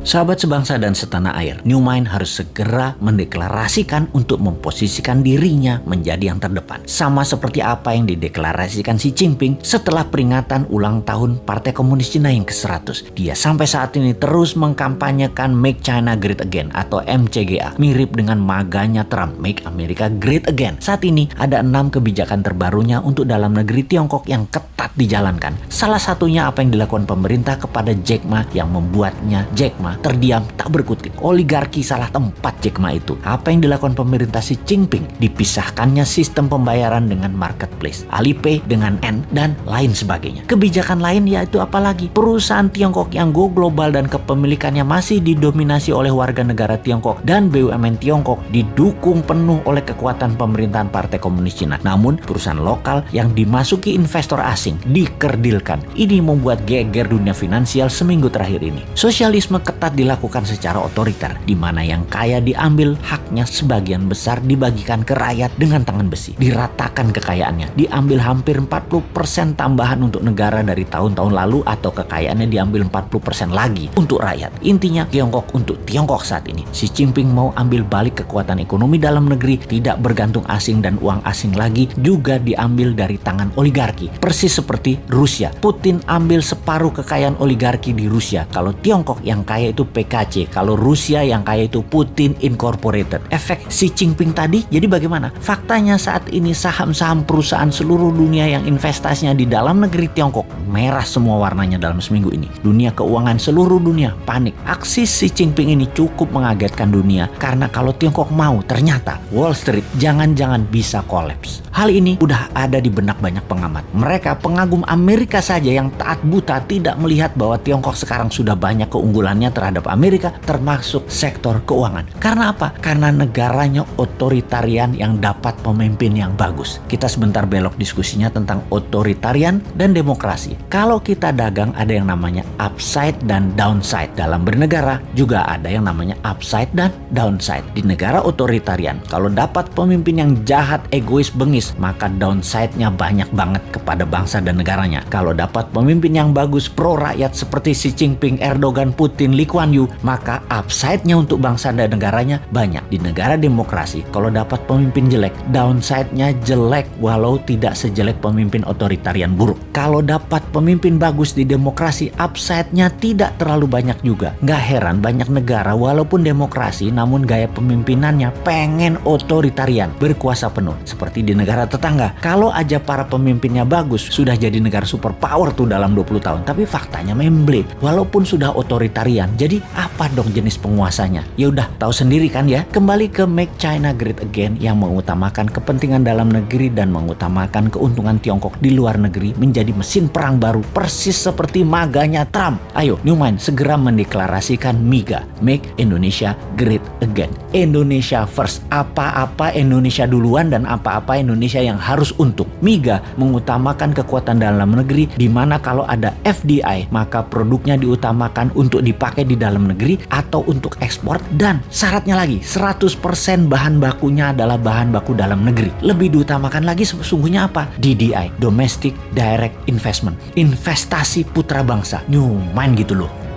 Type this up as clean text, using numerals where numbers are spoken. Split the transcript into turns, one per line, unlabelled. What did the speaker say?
Sahabat sebangsa dan setanah air, New Mind harus segera mendeklarasikan untuk memposisikan dirinya menjadi yang terdepan. Sama seperti apa yang dideklarasikan Xi Jinping setelah peringatan ulang tahun Partai Komunis Cina yang ke-100. Dia sampai saat ini terus mengkampanyekan Make China Great Again atau MCGA, mirip dengan maganya Trump, Make America Great Again. Saat ini ada 6 kebijakan terbarunya untuk dalam negeri Tiongkok yang ketat dijalankan. Salah satunya apa yang dilakukan pemerintah kepada Jack Ma yang membuatnya Jack Ma terdiam tak berkutik. Oligarki salah tempat Jack Ma itu. Apa yang dilakukan pemerintah Xi Jinping? Dipisahkannya sistem pembayaran dengan marketplace, Alipay dengan N dan lain sebagainya. Kebijakan lain yaitu apalagi? Perusahaan Tiongkok yang go global dan kepemilikannya masih didominasi oleh warga negara Tiongkok dan BUMN Tiongkok didukung penuh oleh kekuatan pemerintahan Partai Komunis Cina. Namun perusahaan lokal yang dimasuki investor asing dikerdilkan. Ini membuat geger dunia finansial seminggu terakhir ini. Sosialisme ketat dilakukan secara otoriter, di mana yang kaya diambil haknya, sebagian besar dibagikan ke rakyat dengan tangan besi. Diratakan kekayaannya, diambil hampir 40% tambahan untuk negara dari tahun-tahun lalu, atau kekayaannya diambil 40% lagi untuk rakyat. Intinya Tiongkok untuk Tiongkok saat ini. Xi Jinping mau ambil balik kekuatan ekonomi dalam negeri, tidak bergantung asing dan uang asing lagi, juga diambil dari tangan oligarki. Persis seperti Rusia. Putin ambil separuh kekayaan oligarki di Rusia. Kalau Tiongkok yang kaya itu PKC, kalau Rusia yang kaya itu Putin Incorporated. Efek Xi Jinping tadi jadi bagaimana? Faktanya saat ini saham-saham perusahaan seluruh dunia yang investasinya di dalam negeri Tiongkok merah semua warnanya dalam seminggu ini. Dunia keuangan seluruh dunia panik. Aksi Xi Jinping ini cukup mengagetkan dunia, karena kalau Tiongkok mau, ternyata Wall Street jangan-jangan bisa kolaps. Hal ini udah ada di benak banyak pengamat. Mereka pengagum Amerika saja yang taat buta tidak melihat bahwa Tiongkok sekarang sudah banyak keunggulannya terhadap Amerika, termasuk sektor keuangan. Karena apa? Karena negaranya otoritarian yang dapat pemimpin yang bagus. Kita sebentar belok diskusinya tentang otoritarian dan demokrasi. Kalau kita dagang ada yang namanya upside dan downside. Dalam bernegara juga ada yang namanya upside dan downside. Di negara otoritarian, kalau dapat pemimpin yang jahat, egois, bengis, maka downside-nya banyak banget kepada bangsa dan negaranya. Kalau dapat pemimpin yang bagus, pro rakyat seperti Xi Jinping, Erdogan, Putin, Lee Kuan Yew, maka upside-nya untuk bangsa dan negaranya banyak. Di negara demokrasi, kalau dapat pemimpin jelek, downside-nya jelek walau tidak sejelek pemimpin otoritarian buruk. Kalau dapat pemimpin bagus di demokrasi, upside-nya tidak terlalu banyak juga. Nggak heran banyak negara walaupun demokrasi namun gaya pemimpinannya pengen otoritarian, berkuasa penuh. Seperti di negara tetangga, kalau aja para pemimpinnya bagus, sudah jadi negara superpower tuh dalam 20 tahun. Tapi faktanya memble, walaupun sudah otoritarian, jadi apa dong jenis penguasanya? Ya udah tahu sendiri kan ya. Kembali ke Make China Great Again yang mengutamakan kepentingan dalam negeri dan mengutamakan keuntungan Tiongkok di luar negeri menjadi mesin perang baru, persis seperti maganya Trump. Ayo New Mind segera mendeklarasikan MIGA, Make Indonesia Great Again. Indonesia first. Apa-apa Indonesia duluan dan apa-apa Indonesia yang harus untuk. MIGA mengutamakan kekuatan dalam negeri, di mana kalau ada FDI maka produknya diutamakan untuk dipakai di dalam negeri atau untuk ekspor, dan syaratnya lagi 100% bahan bakunya adalah bahan baku dalam negeri. Lebih diutamakan lagi sesungguhnya apa? DDI, Domestic Direct Investment, investasi putra bangsa. New Mind gitu loh.